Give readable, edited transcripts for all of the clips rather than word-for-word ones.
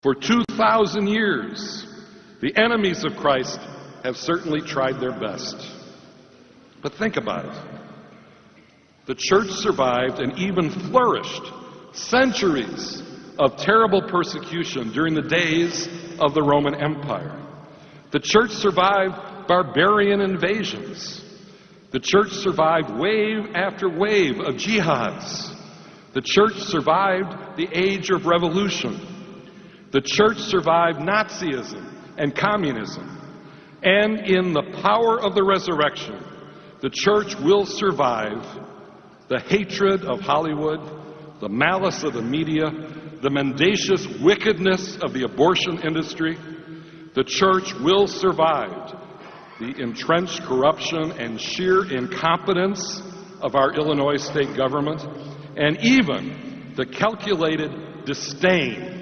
For 2,000 years, the enemies of Christ have certainly tried their best. But think about it. The church survived and even flourished centuries of terrible persecution during the days of the Roman Empire. The church survived barbarian invasions. The church survived wave after wave of jihads. The church survived the age of revolution. The church survived Nazism and communism. And in the power of the resurrection, the church will survive the hatred of Hollywood, the malice of the media, the mendacious wickedness of the abortion industry. The church will survive the entrenched corruption and sheer incompetence of our Illinois state government, and even the calculated disdain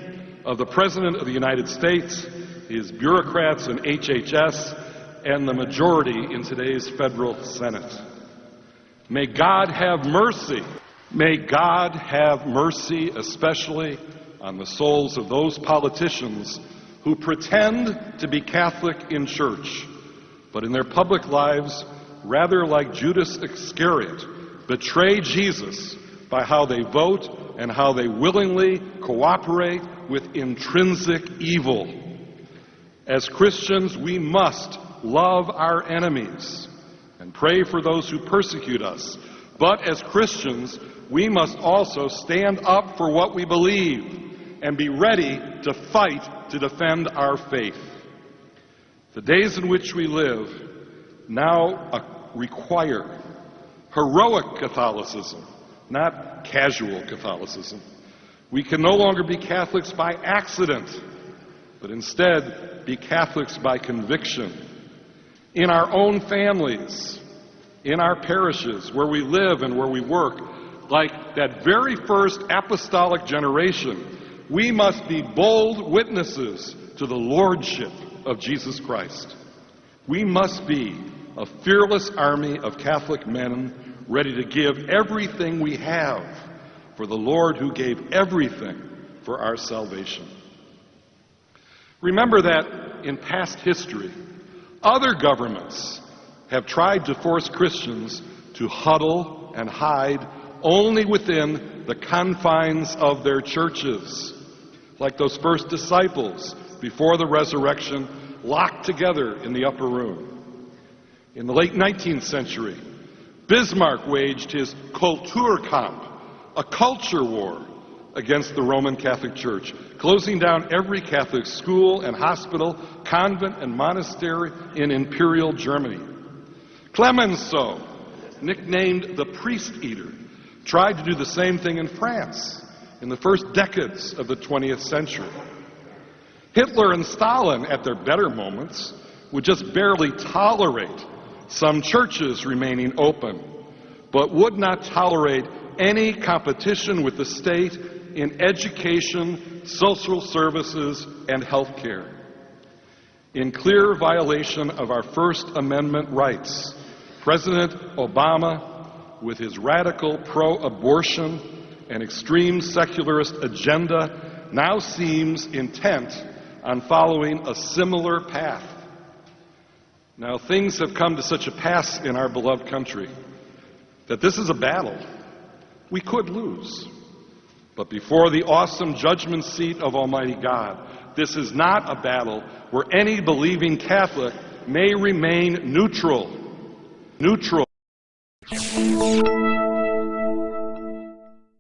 of the President of the United States, his bureaucrats in HHS, and the majority in today's federal Senate. May God have mercy. May God have mercy, especially on the souls of those politicians who pretend to be Catholic in church, but in their public lives, rather like Judas Iscariot, betray Jesus by how they vote and how they willingly cooperate with intrinsic evil. As Christians, we must love our enemies and pray for those who persecute us. But as Christians, we must also stand up for what we believe and be ready to fight to defend our faith. The days in which we live now require heroic Catholicism, not casual Catholicism. We can no longer be Catholics by accident, but instead be Catholics by conviction. In our own families, in our parishes, where we live and where we work, like that very first apostolic generation, we must be bold witnesses to the lordship of Jesus Christ. We must be a fearless army of Catholic men ready to give everything we have for the Lord who gave everything for our salvation. Remember that in past history, other governments have tried to force Christians to huddle and hide only within the confines of their churches, like those first disciples before the resurrection, locked together in the upper room. In the late 19th century, Bismarck waged his Kulturkampf, a culture war against the Roman Catholic Church, closing down every Catholic school and hospital, convent and monastery in Imperial Germany. Clemenceau, nicknamed the Priest Eater, tried to do the same thing in France in the first decades of the 20th century. Hitler and Stalin, at their better moments, would just barely tolerate some churches remaining open, but would not tolerate any competition with the state in education, social services, and health care. In clear violation of our First Amendment rights, President Obama, with his radical pro-abortion and extreme secularist agenda, now seems intent on following a similar path. Now, things have come to such a pass in our beloved country that this is a battle we could lose. But before the awesome judgment seat of Almighty God, this is not a battle where any believing Catholic may remain neutral.